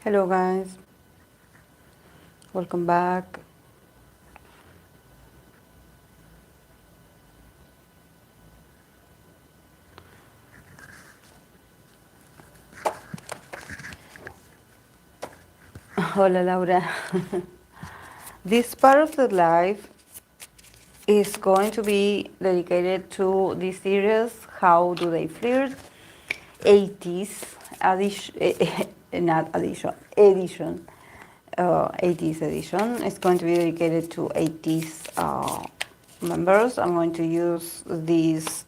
Hello guys, welcome back. Hola Laura. This part of the live is going to be dedicated to this series, How Do They Flirt? ATEEZ edition, not edition, edition. 80s edition. It's going to be dedicated to 80s members. I'm going to use this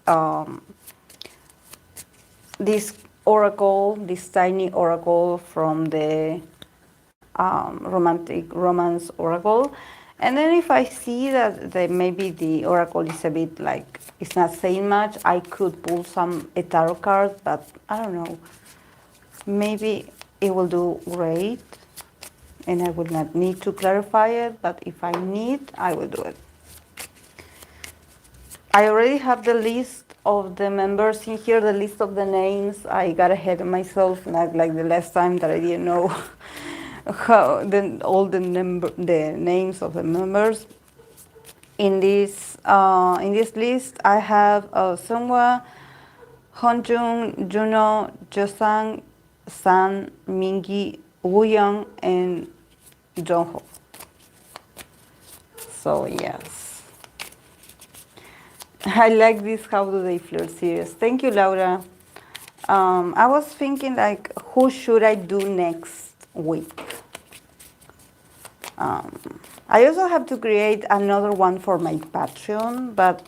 oracle, this tiny oracle from the romantic romance oracle. And then if I see that maybe the oracle is a bit like it's not saying much, I could pull a tarot card, but I don't know. Maybe it will do great and I will not need to clarify it, but if I need, I will do it. I already have the list of the members in here, the list of the names. I got ahead of myself, not like the last time that I didn't know all the names of the members. In this list, I have Sungwa, Honjun, Juno, Josang, San, Mingi, Wooyoung, and Jongho. So yes, I like this How Do They Flirt series. Thank you, Laura. I was thinking like, who should I do next week? I also have to create another one for my Patreon, but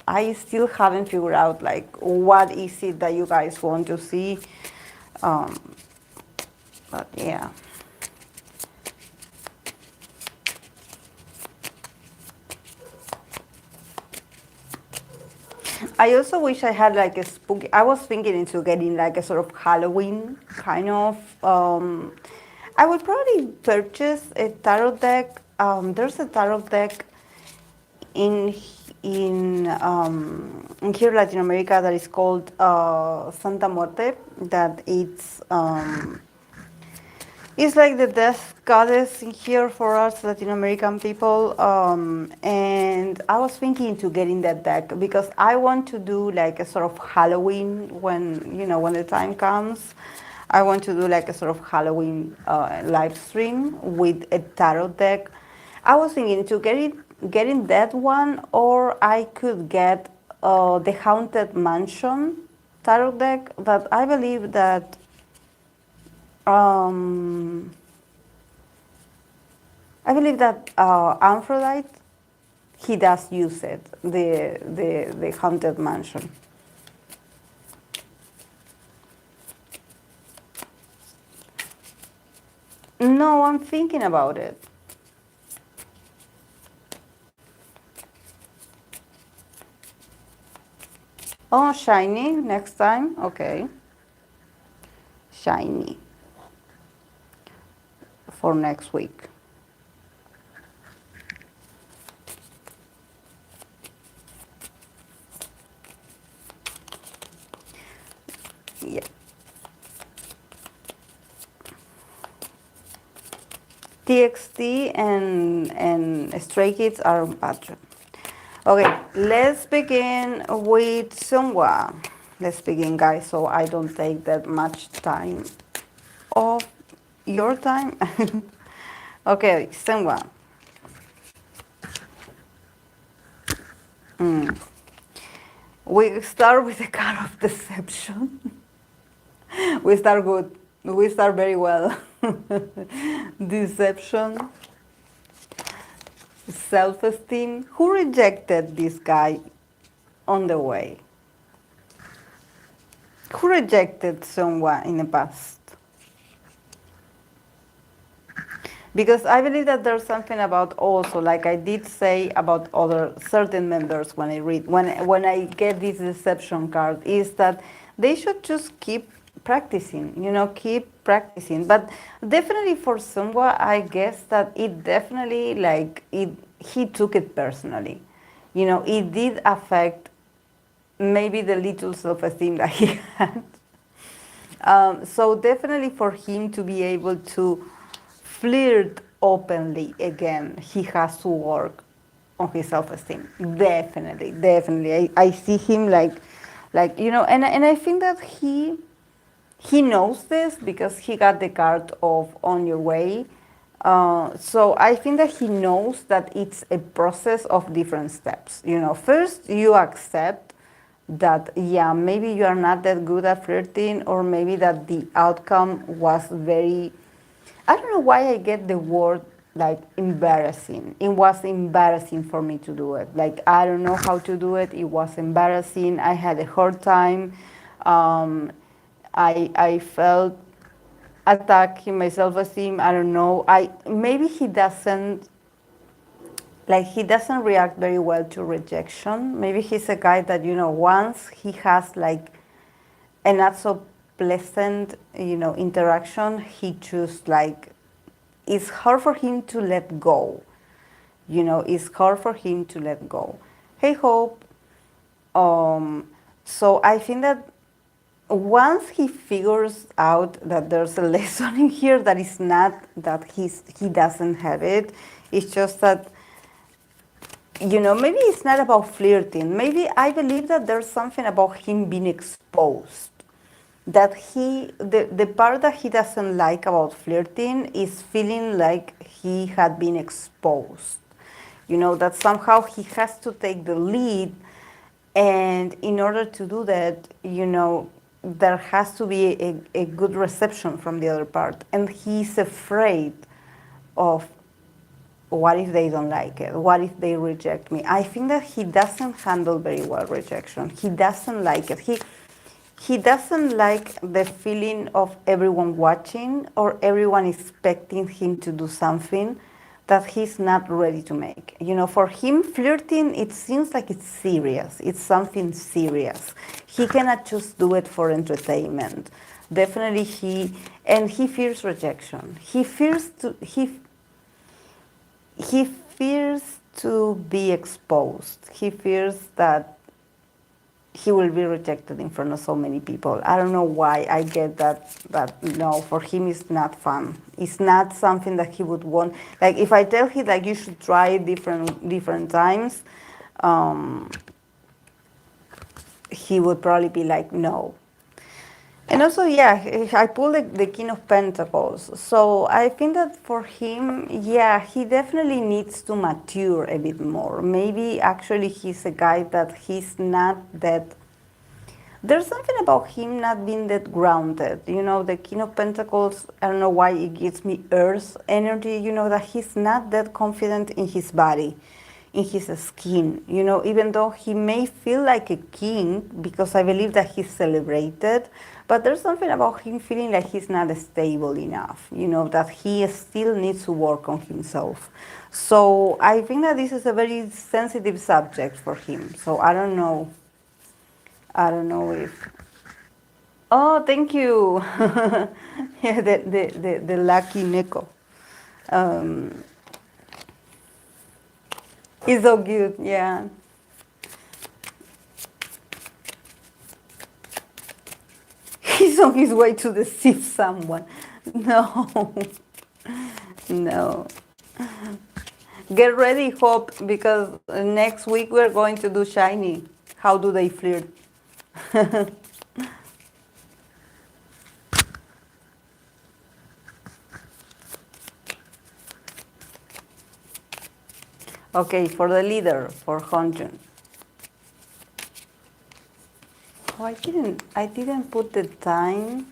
I still haven't figured out like what is it that you guys want to see. But yeah. I also wish I had like a spooky. I was thinking into getting like a sort of Halloween kind of. I would probably purchase a tarot deck. There's a tarot deck in here Latin America that is called Santa Muerte. That it's like the death goddess in here for us Latin American people. And I was thinking to getting that deck because I want to do like a sort of Halloween when the time comes. I want to do like a sort of Halloween live stream with a tarot deck. I was thinking to getting that one, or I could get the Haunted Mansion tarot deck. But I believe that Aphrodite, he does use it, the Haunted Mansion. No, I'm thinking about it. Oh, shiny next time. Okay. Shiny for next week. Yeah. TXT and Stray Kids are on Patreon. Okay, let's begin with Sungwa. Let's begin, guys, so I don't take that much time of your time. Okay, Sungwa. We start with the card of deception. We start good. We start very well. Deception. Self-esteem. Who rejected this guy on the way? Who rejected someone in the past? Because I believe that there's something about also, like I did say about other certain members when I read, when I get this deception card, is that they should just keep practicing, keep practicing. But definitely for someone, I guess that it definitely, he took it personally. It did affect maybe the little self-esteem that he had. So definitely for him to be able to flirt openly again, he has to work on his self-esteem. Definitely, definitely. I see him like and I think that he knows this because he got the card of on your way. So I think that he knows that it's a process of different steps. First you accept that, yeah, maybe you are not that good at flirting, or maybe that the outcome was very, I don't know why I get the word like embarrassing. It was embarrassing for me to do it. Like, I don't know how to do it. It was embarrassing. I had a hard time. Um, I felt attack in my self-esteem. I don't know. I maybe he doesn't react very well to rejection. Maybe he's a guy that once he has like a not so pleasant interaction, he just like it's hard for him to let go. It's hard for him to let go. Hey, Hope. Um, so I think that once he figures out that there's a lesson in here, that is not that he doesn't have it. It's just that maybe it's not about flirting. Maybe I believe that there's something about him being exposed. That the part that he doesn't like about flirting is feeling like he had been exposed. That somehow he has to take the lead, and in order to do that, there has to be a good reception from the other part. And he's afraid of, what if they don't like it? What if they reject me? I think that he doesn't handle very well rejection. He doesn't like it. He doesn't like the feeling of everyone watching or everyone expecting him to do something that he's not ready to make. For him, flirting, it seems like it's serious. It's something serious. He cannot just do it for entertainment. Definitely he fears rejection. He fears to be exposed. He fears that he will be rejected in front of so many people. I don't know why I get that no, for him it's not fun. It's not something that he would want. Like, if I tell him like you should try different times, he would probably be like no. And also, yeah, I pulled the King of Pentacles. So I think that for him, yeah, he definitely needs to mature a bit more. Maybe actually he's a guy that he's not that. There's something about him not being that grounded. The King of Pentacles, I don't know why it gives me earth energy, that he's not that confident in his body, in his skin, even though he may feel like a king, because I believe that he's celebrated, but there's something about him feeling like he's not stable enough, that he still needs to work on himself. So I think that this is a very sensitive subject for him. So I don't know. I don't know if. Oh, thank you. Yeah, the lucky Neko. Um, it's so cute, yeah. He's on his way to deceive someone. No, no. Get ready, Hope, because next week we're going to do Shiny. How do they flirt? Okay, for the leader, for Honjun. Oh, I didn't put the time.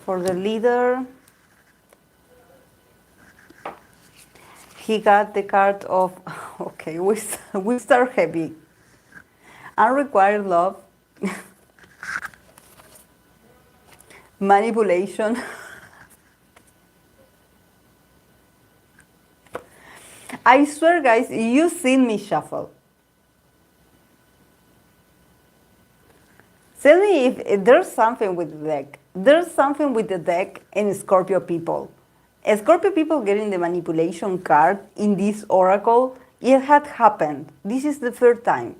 For the leader, he got the card of, okay, we start heavy. Unrequited love, manipulation. I swear, guys, you've seen me shuffle. Tell me if there's something with the deck. There's something with the deck and Scorpio people. Scorpio people getting the manipulation card in this oracle, it had happened. This is the third time.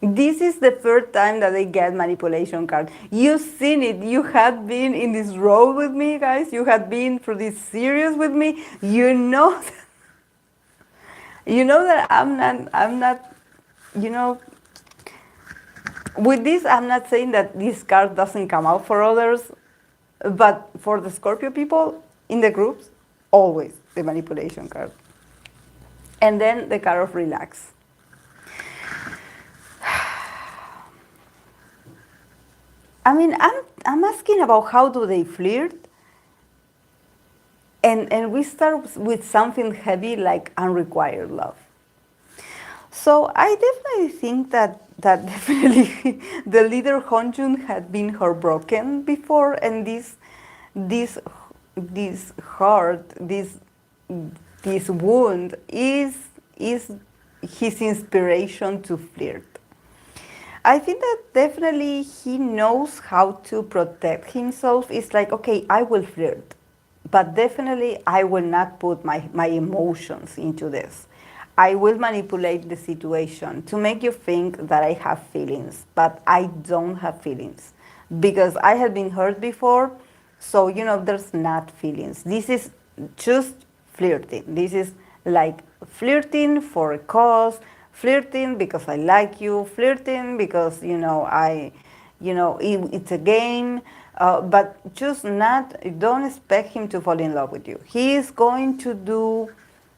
This is the first time that I get manipulation card. You've seen it. You had been in this road with me, guys. You had been through this series with me. You know, you know that I'm not, you know, with this, I'm not saying that this card doesn't come out for others, but for the Scorpio people in the groups, always the manipulation card. And then the card of relax. I mean, I'm asking about how do they flirt, and we start with something heavy like unrequited love. So I definitely think that definitely the leader Honjun had been heartbroken before, and this this hurt, this wound is his inspiration to flirt. I think that definitely he knows how to protect himself. It's like, okay, I will flirt, but definitely I will not put my emotions into this. I will manipulate the situation to make you think that I have feelings, but I don't have feelings because I have been hurt before. So, there's not feelings. This is just flirting. This is like flirting for a cause, flirting because I like you, flirting because, it's a game. But just not, don't expect him to fall in love with you. He is going to do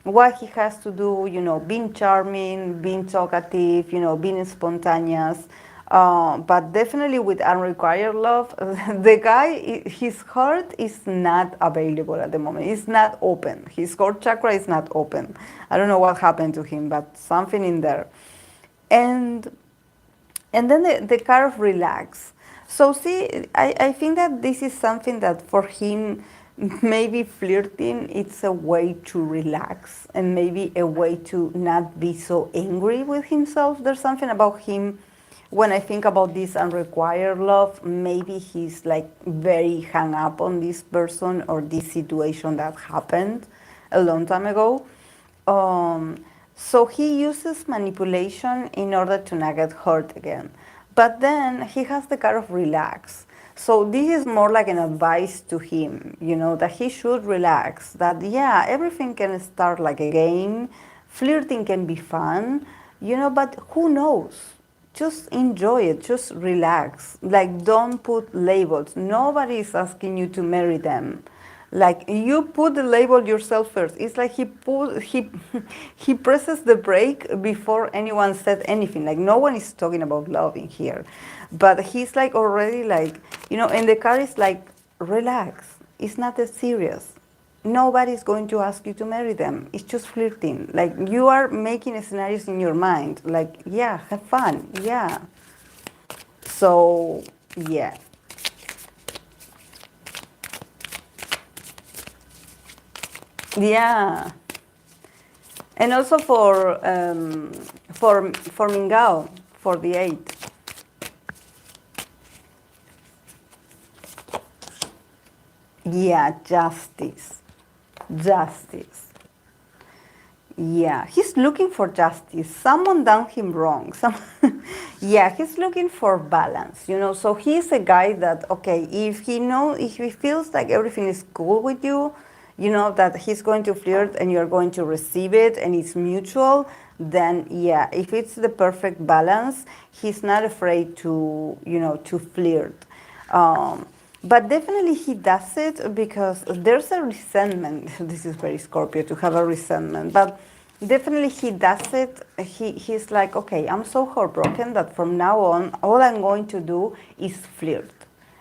what he has to do, being charming, being talkative, being spontaneous. But definitely with unrequited love, the guy, his heart is not available at the moment. It's not open. His heart chakra is not open. I don't know what happened to him, but something in there. And and then the card of relax. So see, I think that this is something that for him, maybe flirting, it's a way to relax and maybe a way to not be so angry with himself. There's something about him, when I think about this unrequited love, maybe he's like very hung up on this person or this situation that happened a long time ago. So he uses manipulation in order to not get hurt again. But then he has the card of relax. So this is more like an advice to him, that he should relax. That, yeah, everything can start like a game. Flirting can be fun, but who knows? Just enjoy it, just relax. Like, don't put labels. Nobody is asking you to marry them. Like, you put the label yourself first. It's like he presses the brake before anyone said anything. Like, no one is talking about love in here, but he's like already like, and the card is like, relax. It's not that serious. Nobody's going to ask you to marry them. It's just flirting. Like, you are making scenarios in your mind. Like, yeah, have fun. Yeah. So, yeah. Yeah. And also for Mingao, for the 8. Yeah, justice. Justice. Yeah, he's looking for justice. Someone done him wrong. Yeah, he's looking for balance, So he's a guy that, okay, if he feels like everything is cool with you, that he's going to flirt and you're going to receive it and it's mutual, then yeah, if it's the perfect balance, he's not afraid to flirt. But definitely he does it because there's a resentment. This is very Scorpio to have a resentment, but definitely he does it. He's like, okay, I'm so heartbroken that from now on, all I'm going to do is flirt.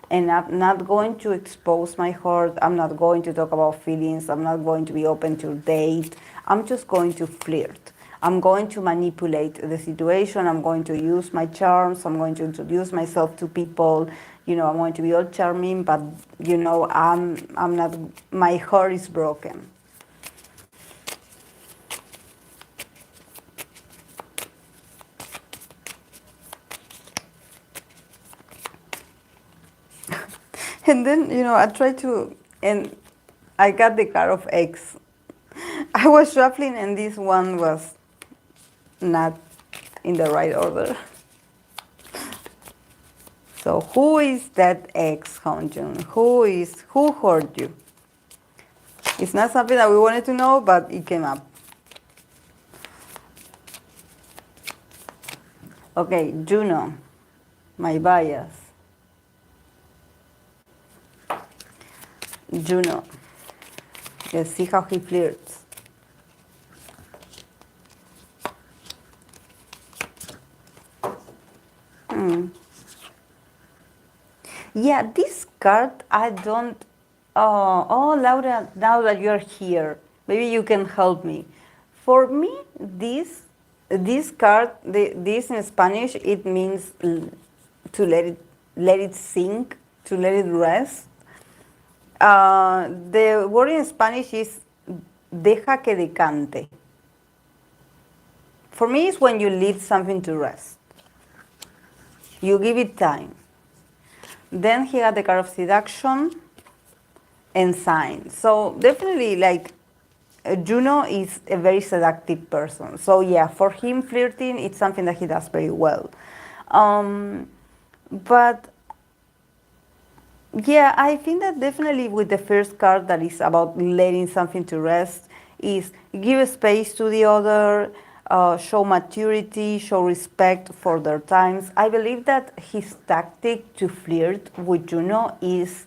And I'm not going to expose my heart. I'm not going to talk about feelings. I'm not going to be open to date. I'm just going to flirt. I'm going to manipulate the situation. I'm going to use my charms. I'm going to introduce myself to people. I'm going to be all charming, but I'm not. My heart is broken. And then I tried to, and I got the card of X. I was shuffling, and this one was not in the right order. So who is that ex, Hongjun? Who hurt you? It's not something that we wanted to know, but it came up. Okay, Juno, my bias. Juno. Let's see how he flirts. Yeah, this card I don't. Oh, Laura, now that you're here, maybe you can help me. For me, this card, this in Spanish, it means to let it sink, to let it rest. The word in Spanish is deja que decante. For me, it's when you leave something to rest. You give it time. Then he had the card of seduction and sign. So definitely, like, Juno is a very seductive person. So yeah, for him, flirting, it's something that he does very well. But yeah, I think that definitely with the first card that is about letting something to rest is give space to the other, show maturity, show respect for their times. I believe that his tactic to flirt with Juno is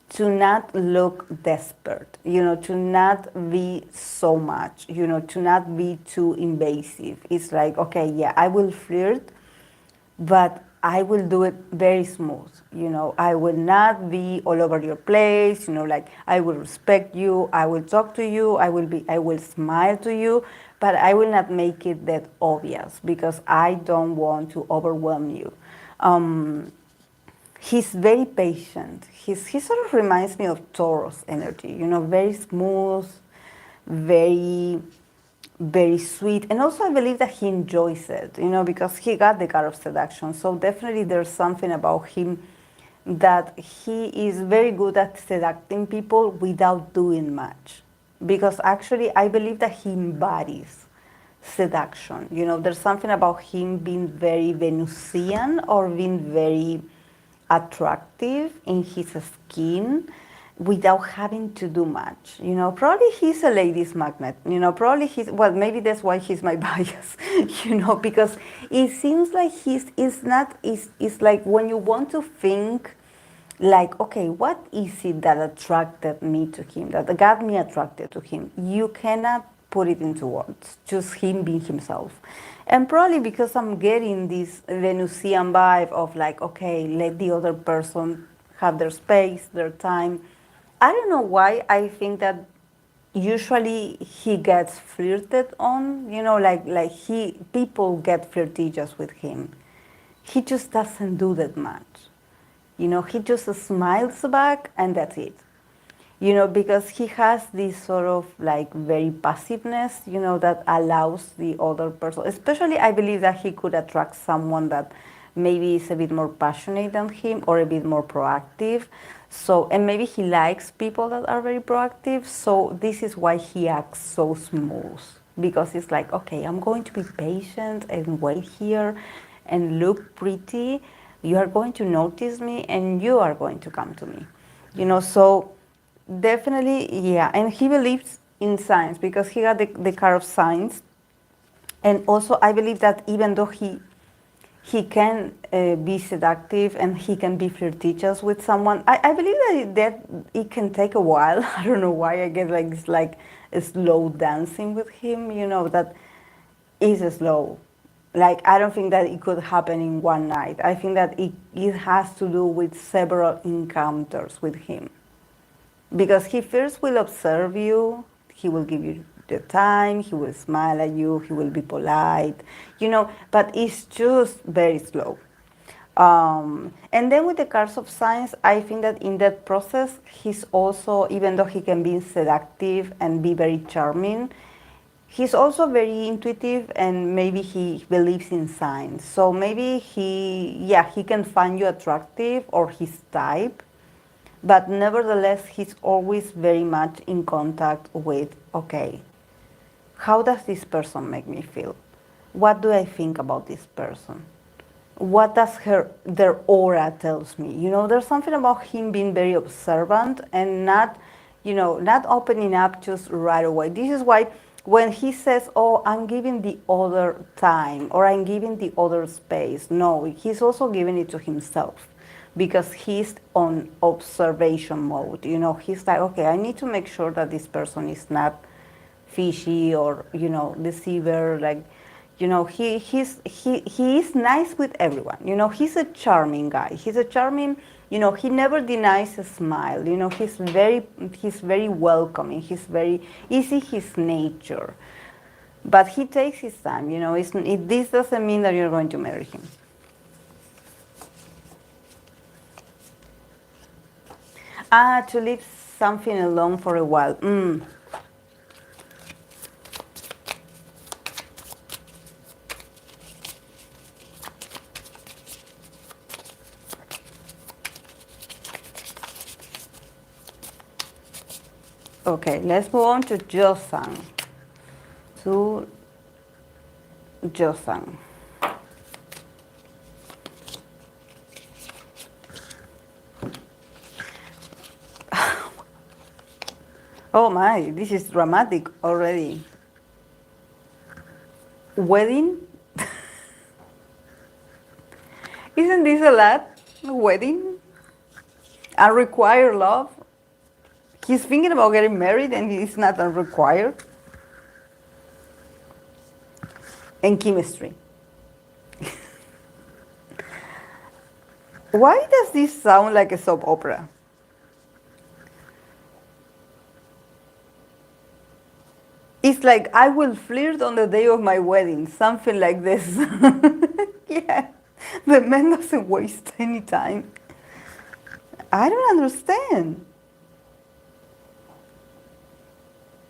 to not look desperate, to not be so much, to not be too invasive. It's like, okay, yeah, I will flirt, but I will do it very smooth. I will not be all over your place. Like I will respect you. I will talk to you. I will smile to you, but I will not make it that obvious because I don't want to overwhelm you. He's very patient. He sort of reminds me of Taurus energy. Very smooth, very very sweet, and also I believe that he enjoys it, because he got the card of seduction. So definitely there's something about him that he is very good at seducing people without doing much. Because actually I believe that he embodies seduction. There's something about him being very Venusian or being very attractive in his skin without having to do much. Probably he's a ladies magnet. Probably well, maybe that's why he's my bias, because it seems like it's like when you want to think like, okay, what is it that attracted me to him, that got me attracted to him? You cannot put it into words, just him being himself. And probably because I'm getting this Venusian vibe of like, okay, let the other person have their space, their time. I don't know why I think that usually he gets flirted on, like people get flirtatious with him. He just doesn't do that much. He just smiles back and that's it. Because he has this sort of like very passiveness, that allows the other person, especially I believe that he could attract someone that maybe is a bit more passionate than him or a bit more proactive. So, and maybe he likes people that are very proactive. So this is why he acts so smooth, because it's like, okay, I'm going to be patient and wait here and look pretty. You are going to notice me and you are going to come to me. So definitely, yeah. And he believes in science because he got the card of science. And also I believe that even though he can be seductive and he can be flirtatious with someone, I believe that it can take a while. I don't know why I get like it's like a slow dancing with him, that is slow. Like, I don't think that it could happen in one night. I think that it has to do with several encounters with him. Because he first will observe you, he will give you the time, he will smile at you, he will be polite, but it's just very slow. And then with the cards of science, I think that in that process, he's also, even though he can be seductive and be very charming, he's also very intuitive and maybe he believes in science. So maybe he can find you attractive or his type, but nevertheless, he's always very much in contact with, okay, how does this person make me feel? What do I think about this person? what does their aura tells me. There's something about him being very observant and not, not opening up just right away. This is why when he says, oh, I'm giving the other time or I'm giving the other space, no, he's also giving it to himself because he's on observation mode. He's like, okay, I need to make sure that this person is not fishy or, deceiver, like, he is nice with everyone. He's a charming guy. He's a charming, he never denies a smile. He's very welcoming. He's very easy, his nature. But he takes his time. This doesn't mean that you're going to marry him. To leave something alone for a while. Okay, let's move on to Joseon. To Joseon. Oh my, this is dramatic already. Wedding? Isn't this a lot? Wedding? Unrequired love? He's thinking about getting married and he's not unrequired. And chemistry. Why does this sound like a soap opera? It's like, I will flirt on the day of my wedding, something like this. Yeah, the man doesn't waste any time. I don't understand.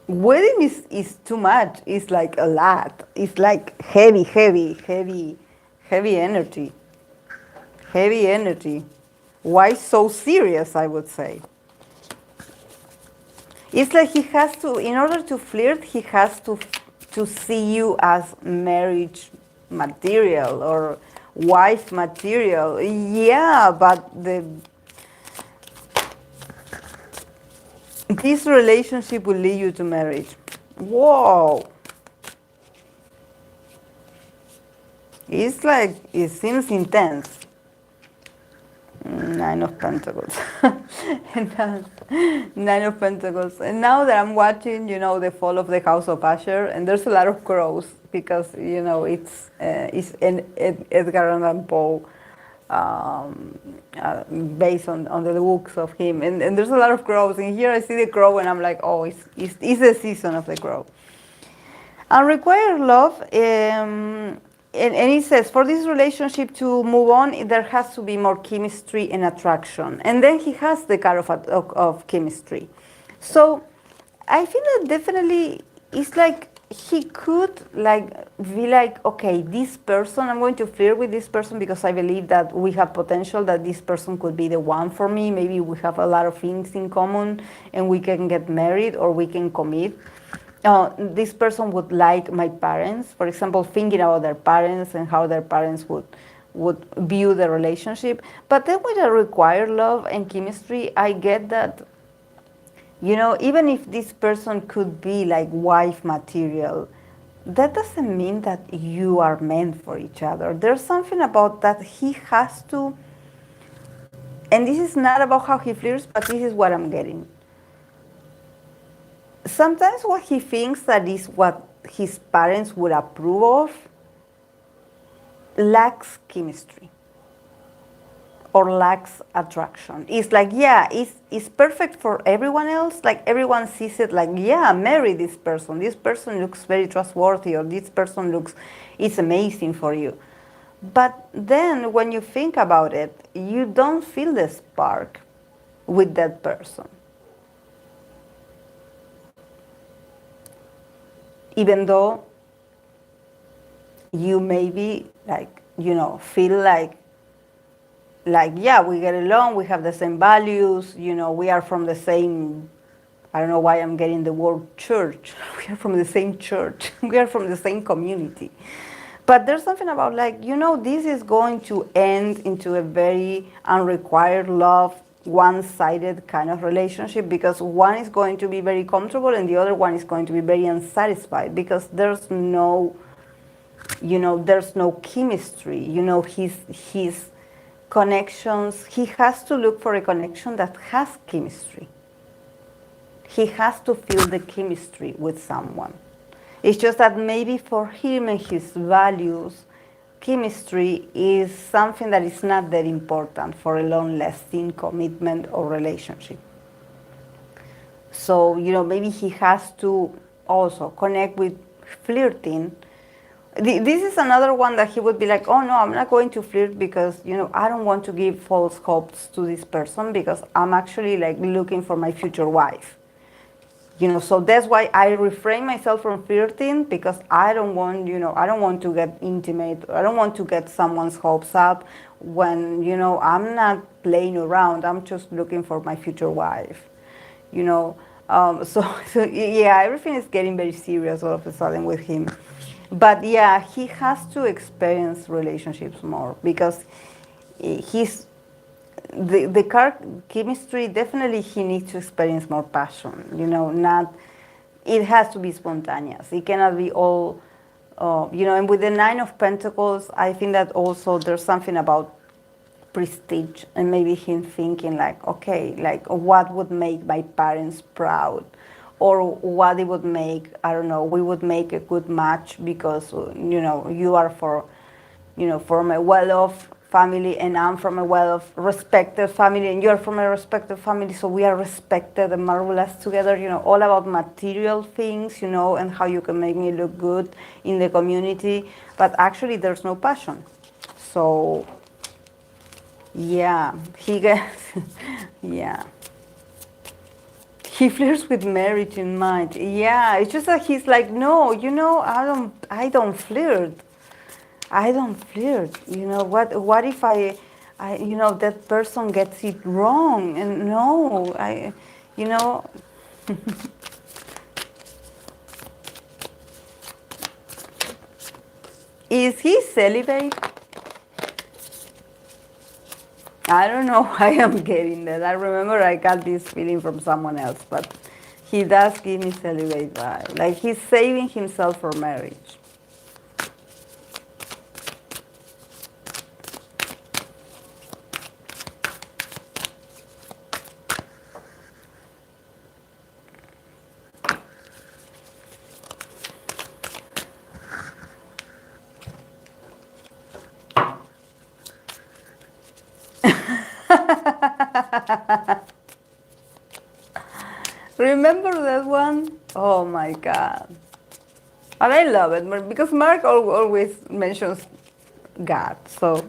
Wedding is too much. It's like a lot. It's like heavy energy. Heavy energy. Why so serious, I would say? It's like he has to, in order to flirt, he has to see you as marriage material or wife material. Yeah, but this relationship will lead you to marriage. Whoa. It's like, it seems intense. Nine of Pentacles. Nine of Pentacles. And now that I'm watching, the fall of the House of Usher, and there's a lot of crows because, it's Edgar Allan Poe, based on the books of him. And there's a lot of crows. And here I see the crow and I'm like, oh, it's the season of the crow. Unrequired love, and he says, for this relationship to move on, there has to be more chemistry and attraction. And then he has the card of chemistry. So I feel that definitely it's like he could be like, okay, this person, I'm going to flirt with this person because I believe that we have potential, that this person could be the one for me. Maybe we have a lot of things in common and we can get married or we can commit. This person would like my parents, for example, thinking about their parents and how their parents would view the relationship. But then with a required love and chemistry, I get that, even if this person could be like wife material, that doesn't mean that you are meant for each other. There's something about that he has to, and this is not about how he flirts, but this is what I'm getting. Sometimes what he thinks that is what his parents would approve of lacks chemistry or lacks attraction. It's like, yeah, it's perfect for everyone else. Like everyone sees it like, yeah, marry this person. This person looks very trustworthy, or this person it's amazing for you. But then when you think about it, you don't feel the spark with that person. Even though you maybe feel like, yeah, we get along, we have the same values, we are from the same, I don't know why I'm getting the word church. We are from the same church. We are from the same community. but there's something about like, this is going to end into a very unrequired love, one-sided kind of relationship, because one is going to be very comfortable and the other one is going to be very unsatisfied, because there's no chemistry. His connections, he has to look for a connection that has chemistry. He has to feel the chemistry with someone. It's just that maybe for him and his values, chemistry is something that is not that important for a long-lasting commitment or relationship. So, maybe he has to also connect with flirting. This is another one that he would be like, oh no, I'm not going to flirt because, I don't want to give false hopes to this person because I'm actually like looking for my future wife. So that's why I refrain myself from flirting, because I don't want to get intimate. I don't want to get someone's hopes up when, I'm not playing around. I'm just looking for my future wife, so yeah, everything is getting very serious all of a sudden with him. But yeah, he has to experience relationships more, because he's the chemistry, definitely he needs to experience more passion, not, it has to be spontaneous. It cannot be all, and with the Nine of Pentacles, I think that also there's something about prestige and maybe him thinking like, okay, like what would make my parents proud, or what it would make, I don't know, we would make a good match because, you are from a well-off family and I'm from a well-off, respected family, and you're from a respected family, so we are respected and marvelous together, all about material things, and how you can make me look good in the community, but actually there's no passion. So, yeah, he gets, yeah. He flirts with marriage in mind. Yeah, it's just that he's like, no, I don't flirt. I don't flirt. What if that person gets it wrong? And no, is he celibate? I don't know why I'm getting that. I remember I got this feeling from someone else, but he does give me celibate vibe. Like he's saving himself for marriage. Remember that one? Oh my God. And I love it because Mark always mentions God, so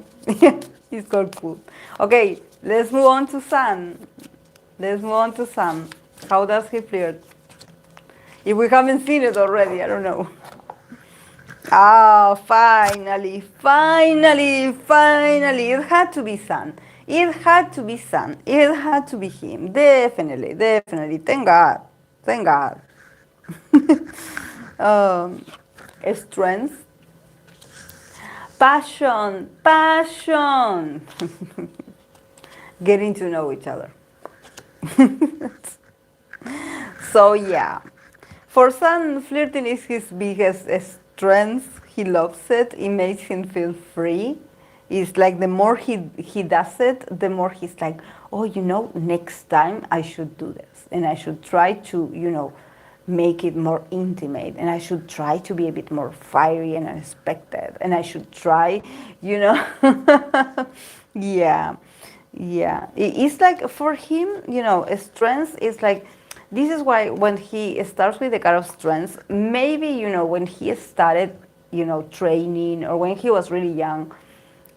he's called cool. Okay, let's move on to Sun. How does he flirt? If we haven't seen it already, I don't know. Ah, finally. It had to be Sun. It had to be him. Definitely. Thank God. Strength. Passion. Getting to know each other. So yeah. For Sun, flirting is his biggest strength. He loves it. It makes him feel free. It's like the more he does it, the more he's like, oh, next time I should do this. And I should try to, make it more intimate. And I should try to be a bit more fiery and unexpected. And I should try, yeah. It's like for him, strength is like, this is why when he starts with the card of strength, maybe, when he started, training, or when he was really young,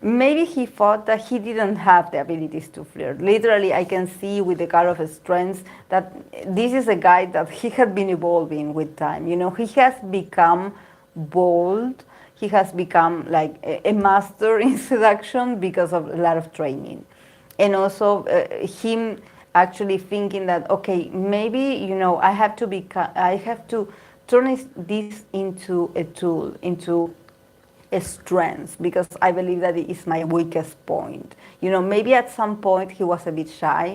maybe he thought that he didn't have the abilities to flirt. Literally, I can see with the card of strength that this is a guy that he had been evolving with time. He has become bold. He has become like a master in seduction because of a lot of training. And also him actually thinking that, okay, maybe, I have to turn this into a tool, into strength, because I believe that it is my weakest point. Maybe at some point he was a bit shy.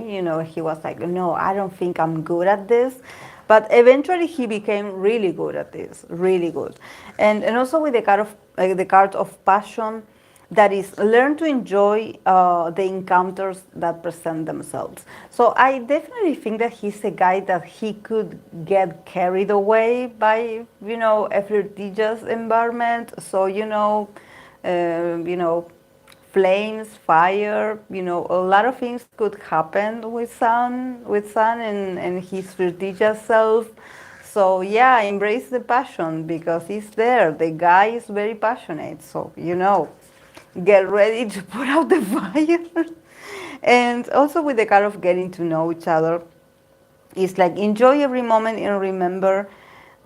He was like, no, I don't think I'm good at this. But eventually he became really good at this, really good. And also with the card of passion, that is learn to enjoy the encounters that present themselves. So I definitely think that he's a guy that he could get carried away by a flirtatious environment. So flames, fire, a lot of things could happen with Sun and his flirtatious self. So yeah, embrace the passion because it's there. The guy is very passionate. So get ready to put out the fire. And also with the kind of getting to know each other, it's like enjoy every moment and remember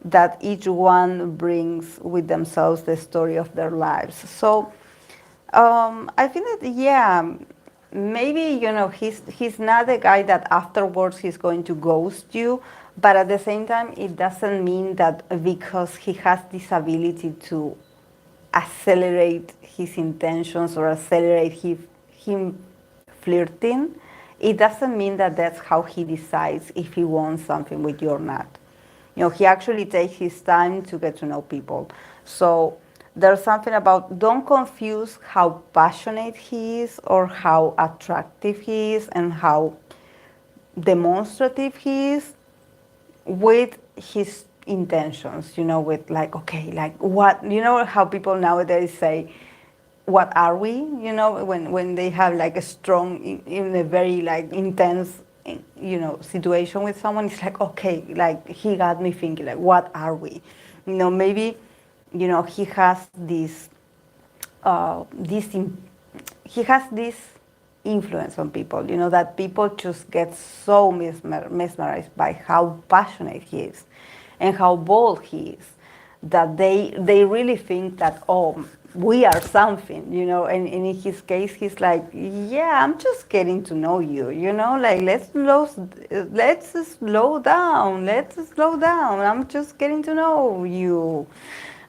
that each one brings with themselves the story of their lives. So I think that yeah, maybe he's not the guy that afterwards he's going to ghost you, but at the same time it doesn't mean that because he has this ability to accelerate his intentions or accelerate him flirting, it doesn't mean that that's how he decides if he wants something with you or not. He actually takes his time to get to know people. So there's something about don't confuse how passionate he is or how attractive he is and how demonstrative he is with his intentions, with like, okay, like what, how people nowadays say, what are we, when they have like a strong, in a very like intense, situation with someone, it's like, okay, like he got me thinking, like, what are we? Maybe, he has he has this influence on people, that people just get so mesmerized by how passionate he is and how bold he is, that they really think that, oh, we are something, and in his case, he's like, yeah, I'm just getting to know you, like, let's slow down, I'm just getting to know you.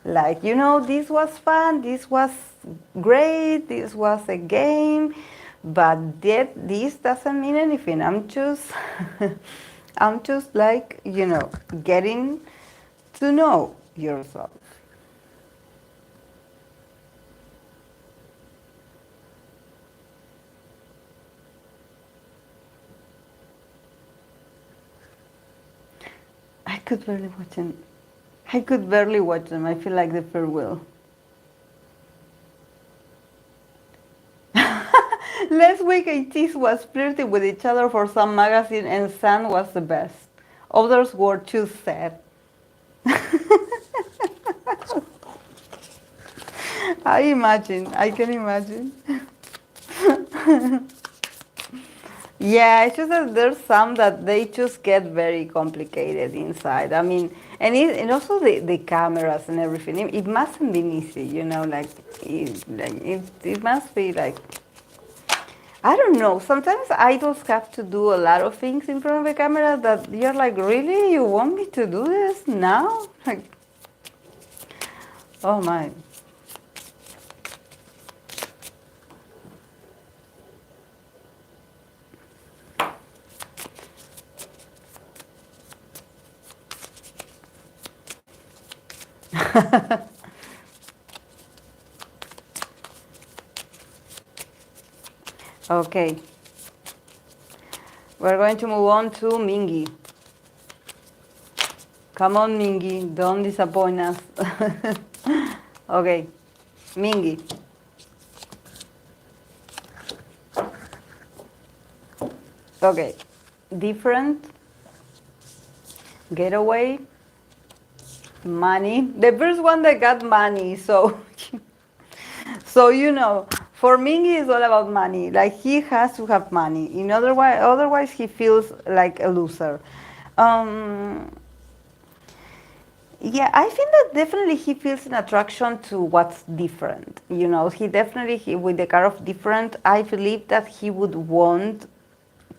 Like, this was fun, this was great, this was a game, but this doesn't mean anything. I'm just, I'm just like, getting to know yourself. I could barely watch them. I could barely watch them. I feel like the farewell. Last week, ATEEZ was flirting with each other for some magazine, and Sun was the best. Others were too sad. I can imagine. Yeah, it's just that there's some that they just get very complicated inside. I mean, and also the cameras and everything. It mustn't be easy, like it must be like, I don't know. Sometimes idols have to do a lot of things in front of the camera that you're like, really? You want me to do this now? Like, oh my. Okay. We're going to move on to Mingy. Come on, Mingy, don't disappoint us. Okay, Mingy. Okay, different, getaway, money. The first one that got money, so so for Mingy it's all about money. Like he has to have money. Otherwise he feels like a loser. Yeah, I think that definitely he feels an attraction to what's different. He definitely, with the car of different, I believe that he would want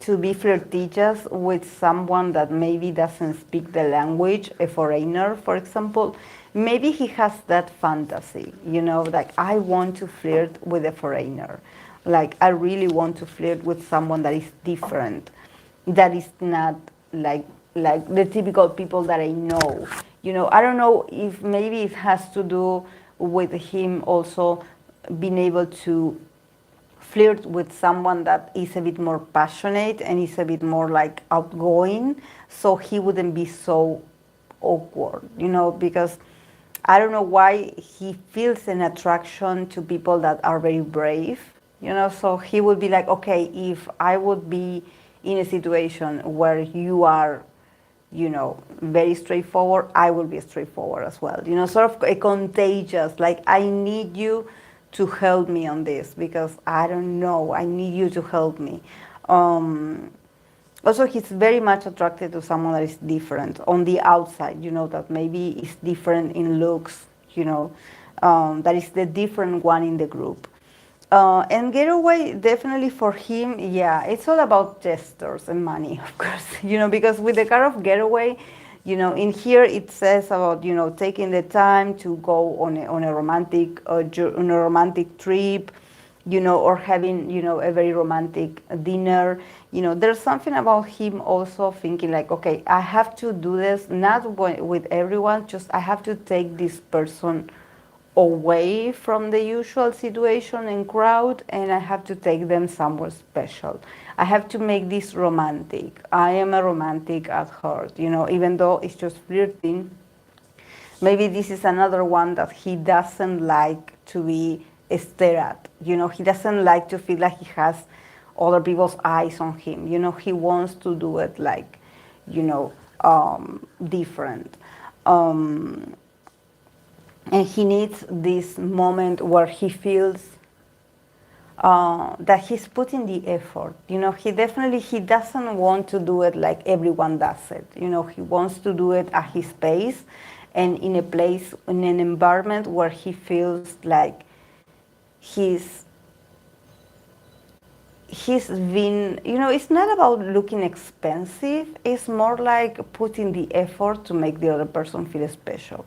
to be flirtatious with someone that maybe doesn't speak the language, a foreigner, for example. Maybe he has that fantasy, like I want to flirt with a foreigner. Like I really want to flirt with someone that is different, that is not like the typical people that I know. I don't know if maybe it has to do with him also being able to flirt with someone that is a bit more passionate and is a bit more like outgoing, so he wouldn't be so awkward, because I don't know why he feels an attraction to people that are very brave, so he would be like, okay, if I would be in a situation where you are, very straightforward, I will be straightforward as well, sort of a contagious, like I need you to help me on this because I don't know, I need you to help me. Also, he's very much attracted to someone that is different on the outside, that maybe is different in looks, that is the different one in the group. And getaway, definitely for him, yeah, it's all about gestures and money, of course, because with the card of getaway, in here it says about, taking the time to go on a romantic trip, or having, a very romantic dinner. There's something about him also thinking like, okay, I have to do this, not with everyone, just I have to take this person away from the usual situation and crowd, and I have to take them somewhere special. I have to make this romantic. I am a romantic at heart, even though it's just flirting. Maybe this is another one that he doesn't like to be stared at. He doesn't like to feel like he has other people's eyes on him. He wants to do it like, different. And he needs this moment where he feels that he's putting the effort. He doesn't want to do it like everyone does it. He wants to do it at his pace and in a place, in an environment where he feels like he's been, it's not about looking expensive, it's more like putting the effort to make the other person feel special.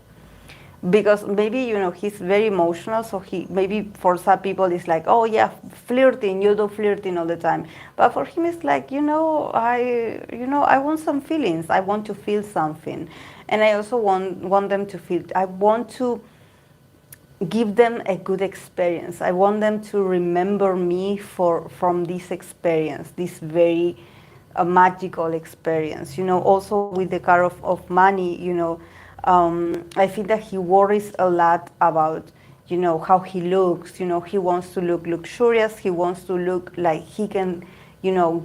Because maybe, he's very emotional, so maybe for some people it's like, oh yeah, flirting, you do flirting all the time. But for him it's like, I want some feelings, I want to feel something. And I also want them to feel, I want to give them a good experience. I want them to remember me from this experience, this very magical experience. Also with the card of money, I think that he worries a lot about, how he looks. He wants to look luxurious. He wants to look like he can,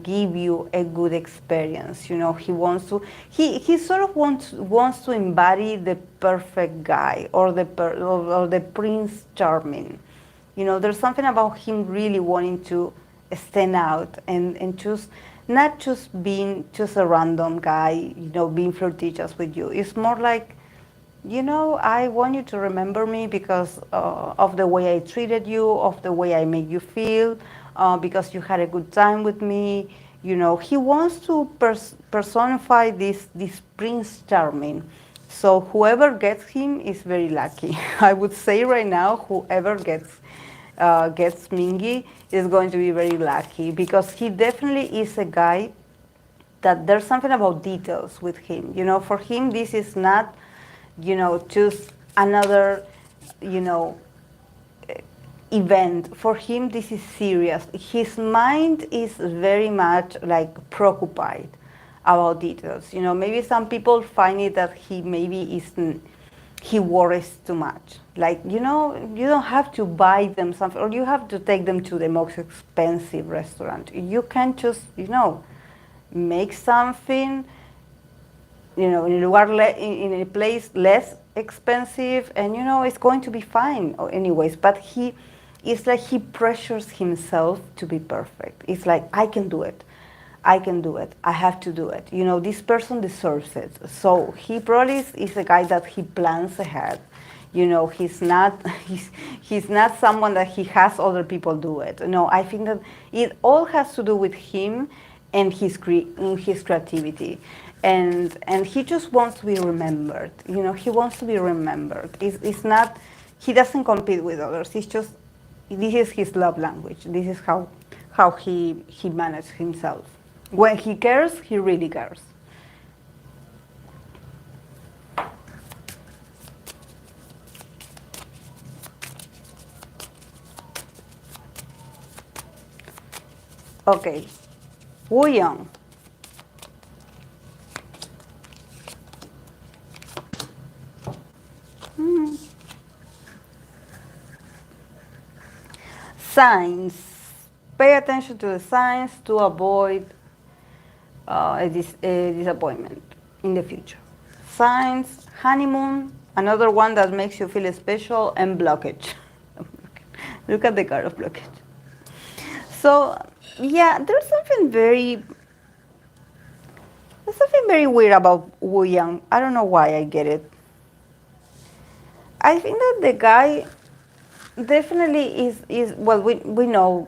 give you a good experience. He wants to. He sort of wants to embody the perfect guy or the Prince Charming. There's something about him really wanting to stand out and choose. Not just being just a random guy, being flirtatious with you. It's more like, I want you to remember me because of the way I treated you, of the way I made you feel, because you had a good time with me. He wants to personify this Prince Charming. So whoever gets him is very lucky. I would say right now, whoever gets Mingy is going to be very lucky because he definitely is a guy that there's something about details with him. For him, this is not, just another, event. For him, this is serious. His mind is very much like preoccupied about details. Maybe some people find it that he worries too much. Like, you don't have to buy them something or you have to take them to the most expensive restaurant. You can just, make something, in a place less expensive, and it's going to be fine anyways. But it's like he pressures himself to be perfect. It's like, I can do it. I have to do it. This person deserves it. So he probably is a guy that he plans ahead. He's not someone that he has other people do it. No, I think that it all has to do with him and in his creativity, and he just wants to be remembered. You know, he wants to be remembered. It's not, he doesn't compete with others. It's just, this is his love language. This is how he manages himself. When he cares, he really cares. Okay, Woo Young. Signs. Pay attention to the signs to avoid a disappointment in the future. Signs, honeymoon, another one that makes you feel special, and blockage. Look at the card of blockage. So, yeah, there's something very weird about Woo Young. I don't know why I get it. I think that the guy definitely is well, we know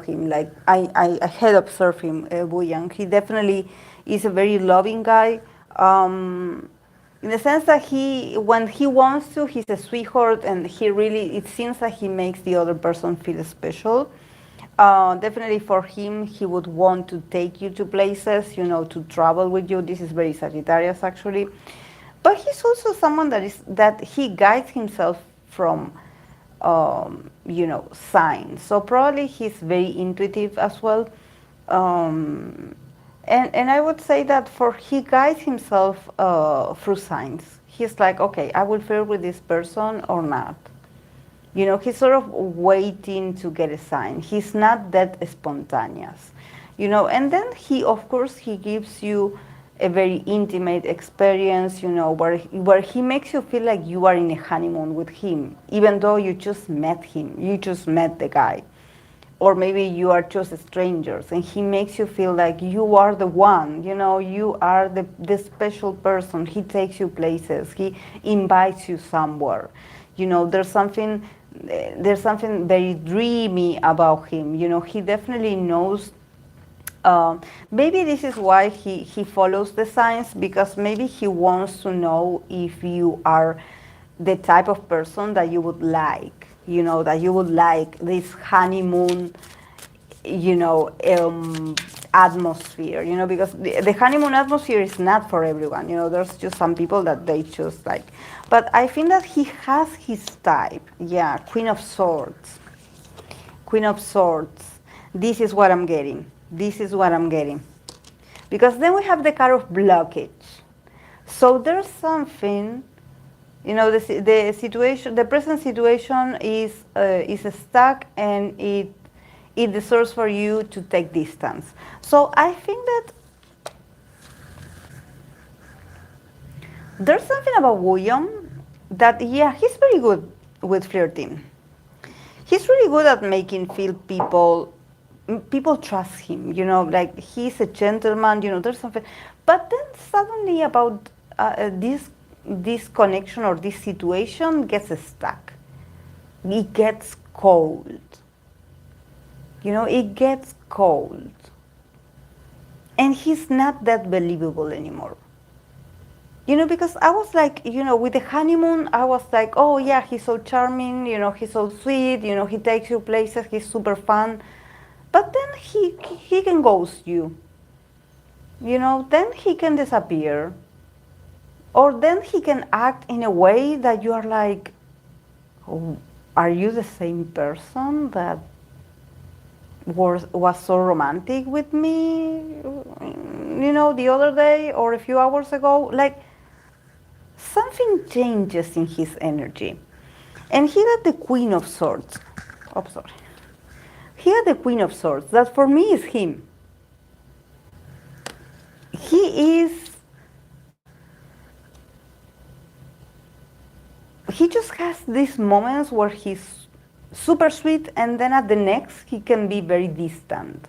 him. Like I had observed him, Woo Young. He definitely is a very loving guy. In the sense that when he wants to, he's a sweetheart, and it seems that he makes the other person feel special. Definitely for him, he would want to take you to places, you know, to travel with you. This is very Sagittarius, actually. But he's also someone that he guides himself from, you know, signs. So probably he's very intuitive as well. And I would say that he guides himself through signs. He's like, okay, I will flirt with this person or not. You know, he's sort of waiting to get a sign. He's not that spontaneous, you know. And then of course, he gives you a very intimate experience, you know, where he makes you feel like you are in a honeymoon with him, even though you just met him, you just met the guy. Or maybe you are just strangers, and he makes you feel like you are the one, you know, you are the special person. He takes you places, he invites you somewhere. You know, there's something very dreamy about him. You know, he definitely knows. Maybe this is why he follows the signs, because maybe he wants to know if you are the type of person that you would like. You know, that you would like this honeymoon, you know, atmosphere, you know, because the honeymoon atmosphere is not for everyone. You know, there's just some people that they just like. But I think that he has his type. Yeah, Queen of Swords. Queen of Swords. This is what I'm getting. This is what I'm getting. Because then we have the card of blockage. So there's something, you know, the situation, the present situation is stuck, and it deserves for you to take distance. So I think that there's something about William that, yeah, he's very good with flirting. He's really good at making feel people trust him, you know, like he's a gentleman, you know, there's something. But then suddenly about this connection or this situation gets stuck. It gets cold. You know, it gets cold. And he's not that believable anymore. You know, because I was like, you know, with the honeymoon, I was like, oh yeah, he's so charming, you know, he's so sweet, you know, he takes you places, he's super fun. But then he can ghost you. You know, then he can disappear. Or then he can act in a way that you are like, oh, are you the same person that was so romantic with me, you know, the other day or a few hours ago? Like, something changes in his energy. And he had the Queen of Swords. Oh, sorry. He had the Queen of Swords. That for me is him. He just has these moments where he's super sweet, and then at the next he can be very distant.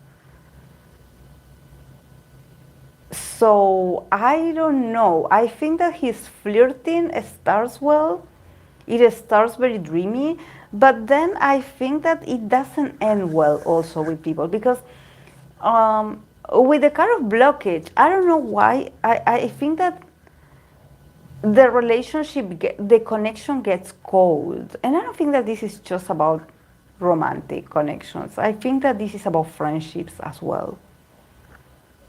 So I don't know. I think that his flirting starts well. It starts very dreamy, but then I think that it doesn't end well also with people, because with the kind of blockage, I don't know why. I think that the relationship, the connection gets cold. And I don't think that this is just about romantic connections. I think that this is about friendships as well.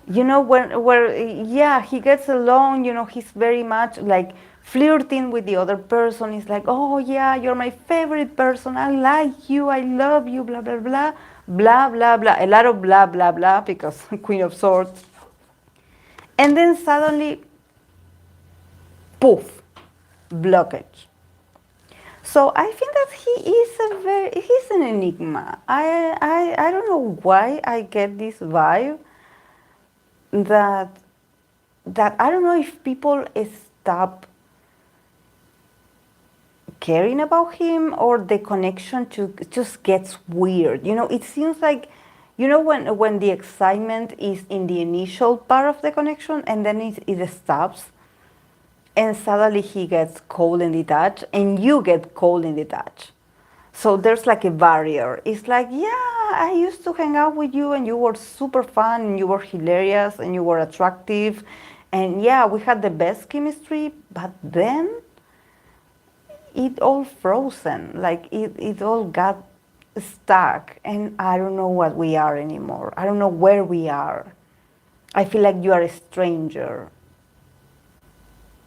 You know, where yeah, he gets along, you know, he's very much like flirting with the other person. He's like, oh yeah, you're my favorite person, I like you, I love you, blah blah blah, blah blah blah, a lot of blah blah blah, because Queen of Swords. And then suddenly, poof, blockage. So I think that he's an enigma. I don't know why I get this vibe that I don't know if people stop caring about him, or the connection to just gets weird. You know, it seems like, you know, when the excitement is in the initial part of the connection, and then it stops, and suddenly he gets cold and detached, and you get cold and detached. So there's like a barrier. It's like, yeah, I used to hang out with you, and you were super fun, and you were hilarious, and you were attractive, and yeah, we had the best chemistry, but then it all frozen, like it all got stuck, and I don't know what we are anymore. I don't know where we are. I feel like you are a stranger,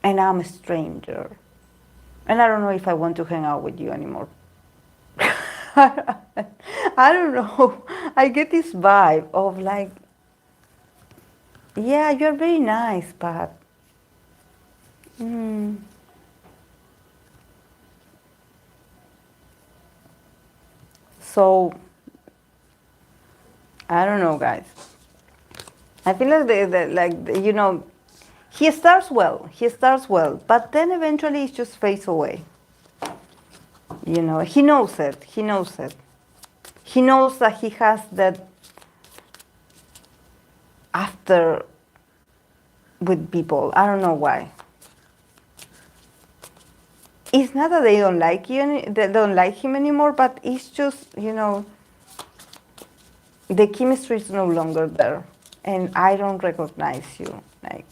and I'm a stranger, and I don't know if I want to hang out with you anymore. I don't know. I get this vibe of like, yeah, you're very nice, but so I don't know, guys. I feel like you know, he starts well, but then eventually it just fades away. You know, he knows it. He knows it. He knows that he has that after with people. I don't know why. It's not that they don't like you, they don't like him anymore, but it's just, you know, the chemistry is no longer there, and I don't recognize you. Like,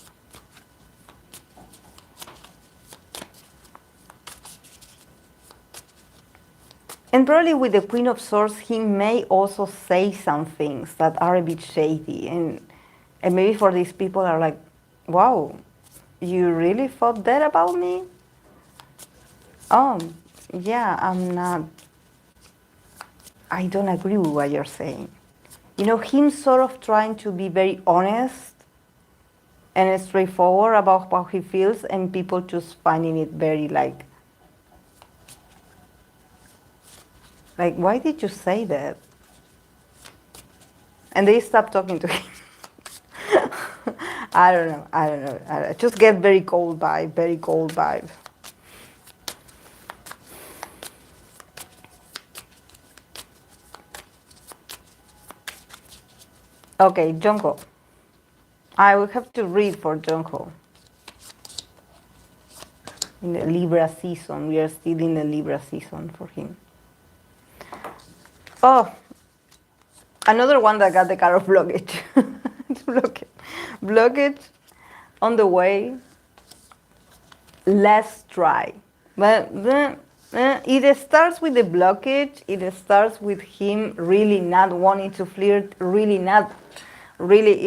and probably with the Queen of Swords, he may also say some things that are a bit shady, and maybe for these people are like, wow, you really thought that about me? Oh, yeah, I don't agree with what you're saying. You know, him sort of trying to be very honest and straightforward about how he feels, and people just finding it very like, why did you say that? And they stop talking to him. I don't know. I just get very cold vibe. Okay, Jungkook. I will have to read for Jungkook. In the Libra season, we are still in the Libra season for him. Oh, another one that got the car of blockage. Blockage on the way. Let's try. But it starts with the blockage. It starts with him really not wanting to flirt, really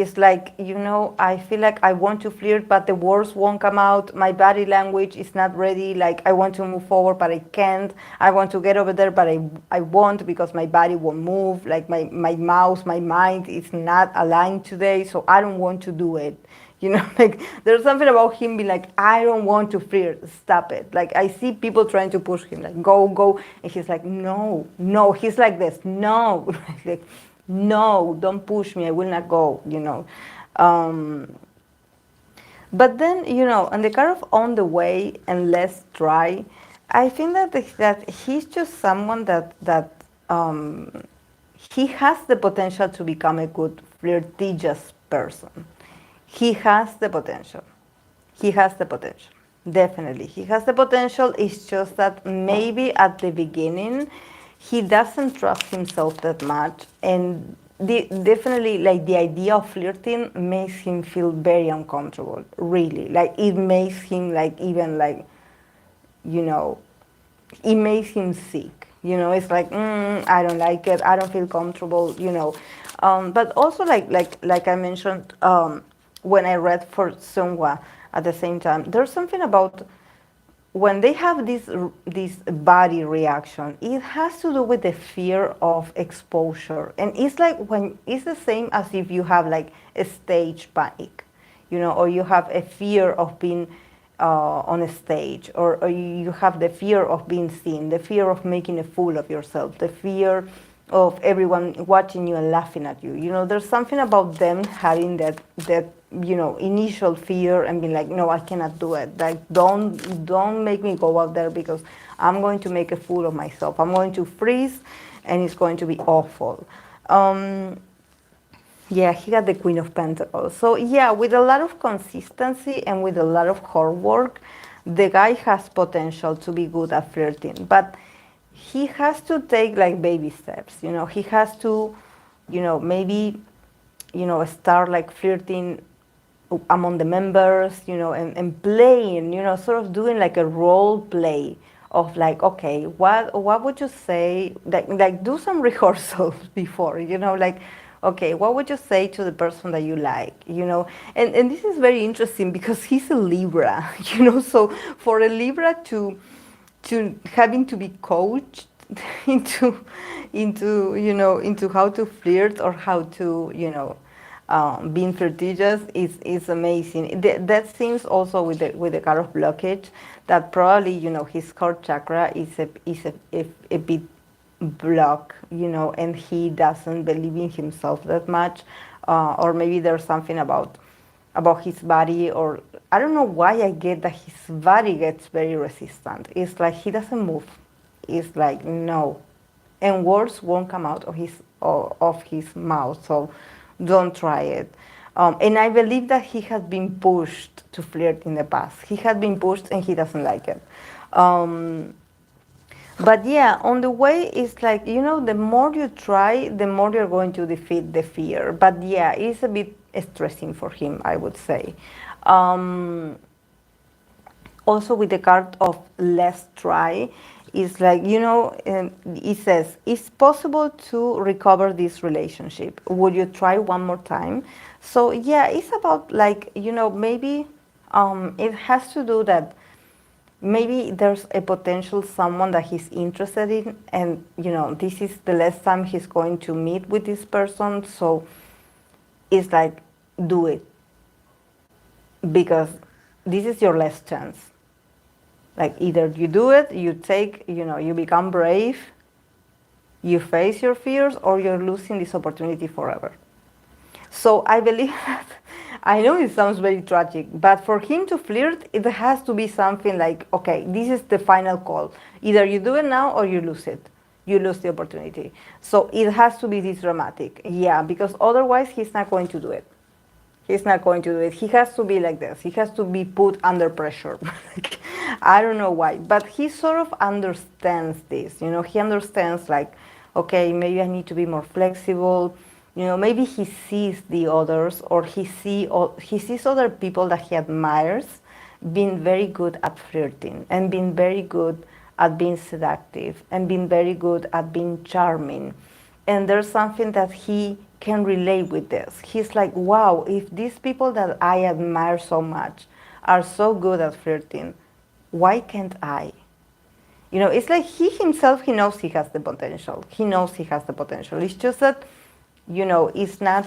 is like, you know, I feel like I want to flirt, but the words won't come out. My body language is not ready. Like, I want to move forward, but I can't. I want to get over there, but I won't, because my body won't move. Like, my mouth, my mind is not aligned today, so I don't want to do it. You know, like, there's something about him being like, I don't want to flirt, stop it. Like, I see people trying to push him, like, go. And he's like, no. He's like this, no. Like, no, don't push me, I will not go, you know. But then, you know, on the kind of on the way and let's try, I think that he's just someone that he has the potential to become a good flirtatious person. He has the potential. Definitely. He has the potential. It's just that maybe at the beginning, he doesn't trust himself that much. And definitely, like, the idea of flirting makes him feel very uncomfortable, really. Like, it makes him, like, even, like, you know, it makes him sick. It's like, I don't like it. I don't feel comfortable. But also, like I mentioned, when I read for Sungwa at the same time, there's something about when they have this body reaction, it has to do with the fear of exposure, and it's like when it's the same as if you have like a stage panic, or you have a fear of being on a stage, or you have the fear of being seen, the fear of making a fool of yourself, the fear of everyone watching you and laughing at you. There's something about them having that initial fear and being like, no, I cannot do it. Like, don't make me go out there because I'm going to make a fool of myself. I'm going to freeze, and it's going to be awful. Yeah, he got the Queen of Pentacles. So yeah, with a lot of consistency and with a lot of hard work, the guy has potential to be good at flirting. But he has to take like baby steps. He has to, maybe, start like flirting among the members, and playing, sort of doing like a role play of like, okay, what would you say, like do some rehearsals before, like, okay, what would you say to the person that you like, and this is very interesting because he's a Libra, so for a Libra to having to be coached into into how to flirt or how to being flirtatious is amazing. That seems also with the card of blockage that probably his heart chakra is a bit blocked, and he doesn't believe in himself that much, or maybe there's something about his body, or I don't know why I get that his body gets very resistant. It's like he doesn't move. It's like no, and words won't come out of his mouth. So don't try it. And I believe that he has been pushed to flirt in the past. He has been pushed and he doesn't like it. But yeah, on the way, it's like, the more you try, the more you're going to defeat the fear. But yeah, it's a bit stressing for him, I would say. Also, with the card of let's try, it's like, it says, it's possible to recover this relationship. Would you try one more time? So yeah, it's about like, maybe it has to do that maybe there's a potential someone that he's interested in, and this is the last time he's going to meet with this person. So it's like, do it, because this is your last chance. Like, either you do it, you take, you become brave, you face your fears, or you're losing this opportunity forever. So I believe that, I know it sounds very tragic, but for him to flirt, it has to be something like, okay, this is the final call. Either you do it now or you lose it. You lose the opportunity. So it has to be this dramatic. Yeah, because otherwise he's not going to do it. He's not going to do it. He has to be like this. He has to be put under pressure. I don't know why, but he sort of understands this. He understands like, okay, maybe I need to be more flexible. Maybe he sees the others, or he sees other people that he admires being very good at flirting and being very good at being seductive and being very good at being charming. And there's something that he can relate with this. He's like, wow, if these people that I admire so much are so good at flirting, why can't I? It's like he himself, he knows he has the potential. He knows he has the potential. It's just that, it's not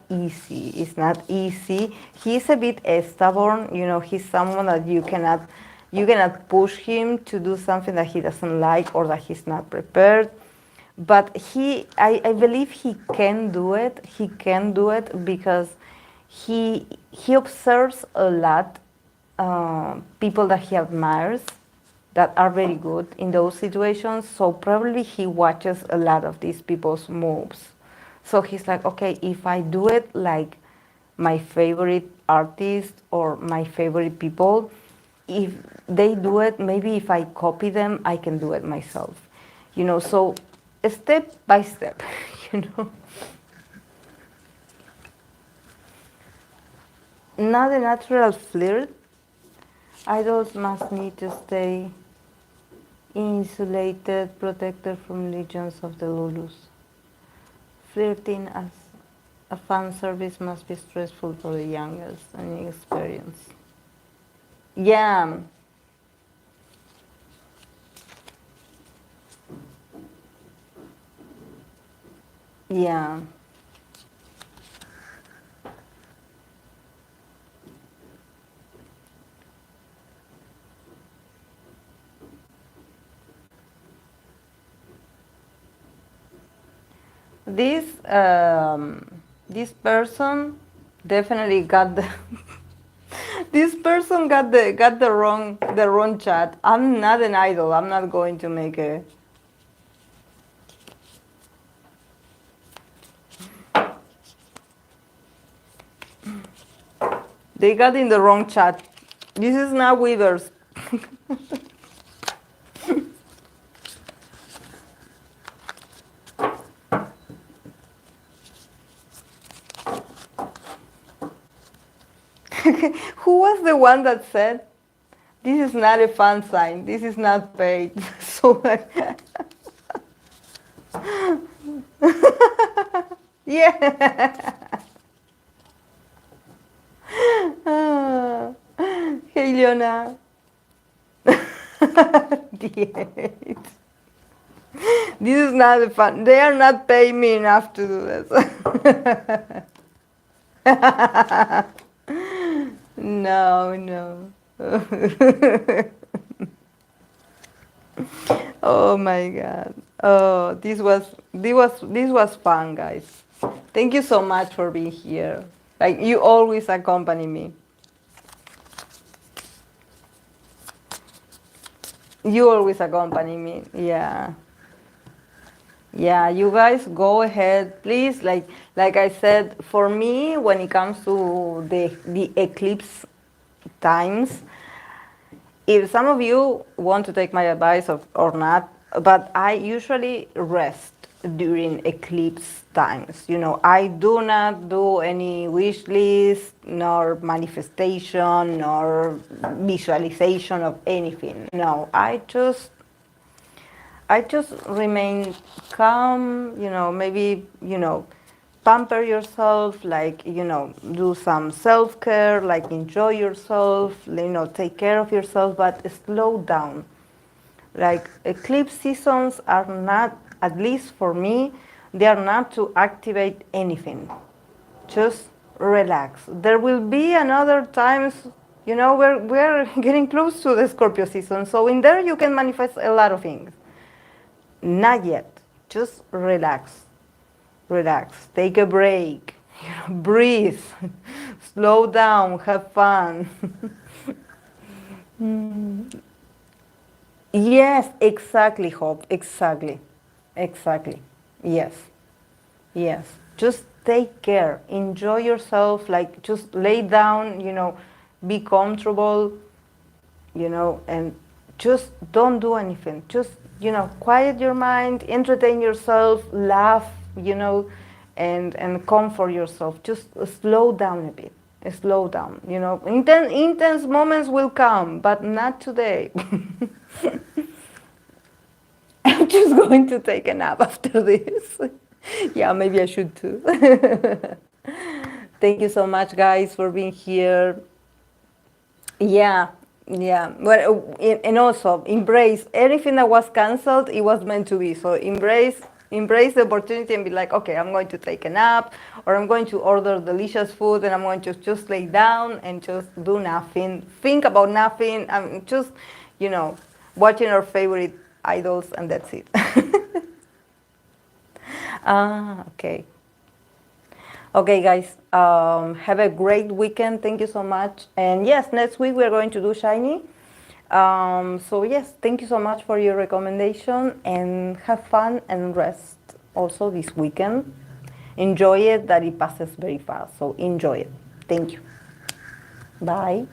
easy. It's not easy. He's a bit stubborn. He's someone that you cannot push him to do something that he doesn't like or that he's not prepared. But I believe he can do it. He can do it because he observes a lot people that he admires that are very good in those situations. So probably he watches a lot of these people's moves. So he's like, okay, if I do it like my favorite artist or my favorite people, if they do it, maybe if I copy them, I can do it myself. So step by step, Not a natural flirt. Idols must need to stay insulated, protected from legions of the Lulus. Flirting as a fan service must be stressful for the youngest and inexperienced. Yeah, yeah. This this person definitely got the this person got the wrong chat. I'm not an idol. I'm not going to make a. They got in the wrong chat. This is not Weavers. Who was the one that said, "This is not a fan sign. This is not paid." So yeah. Hey, Leona. D8. This is not a fun. They are not paying me enough to do this. No, no. Oh my God. Oh, this was fun, guys. Thank you so much for being here. Like, you always accompany me. You always accompany me. Yeah. Yeah, you guys go ahead, please. Like I said, for me, when it comes to the eclipse times, if some of you want to take my advice or not, but I usually rest during eclipse times. I do not do any wish list, nor manifestation, nor visualization of anything. No, I just remain calm, maybe, pamper yourself, like, do some self-care, like enjoy yourself, take care of yourself, but slow down. Like, eclipse seasons are not, at least for me, they are not to activate anything. Just relax. There will be another times, we're getting close to the Scorpio season, so in there you can manifest a lot of things. Not yet. Just relax. Relax. Take a break. Breathe. Slow down. Have fun. Yes, exactly, Hope. Exactly. Exactly. Yes. Yes. Just take care. Enjoy yourself. Like, just lay down, be comfortable, and just don't do anything. Just, quiet your mind, entertain yourself, laugh, and comfort yourself. Just slow down a bit. Slow down. Intense moments will come, but not today. I'm just going to take a nap after this. Yeah, maybe I should too. Thank you so much, guys, for being here. Yeah, yeah. Well, and also embrace anything that was canceled. It was meant to be. So embrace the opportunity and be like, okay, I'm going to take a nap, or I'm going to order delicious food, and I'm going to just lay down and just do nothing, think about nothing. I'm just, watching our favorite idols, and that's it. Okay. Okay, guys, have a great weekend. Thank you so much. And yes, next week we're going to do Shiny. So yes, thank you so much for your recommendation, and have fun and rest also this weekend. Enjoy it, that it passes very fast. So enjoy it. Thank you. Bye.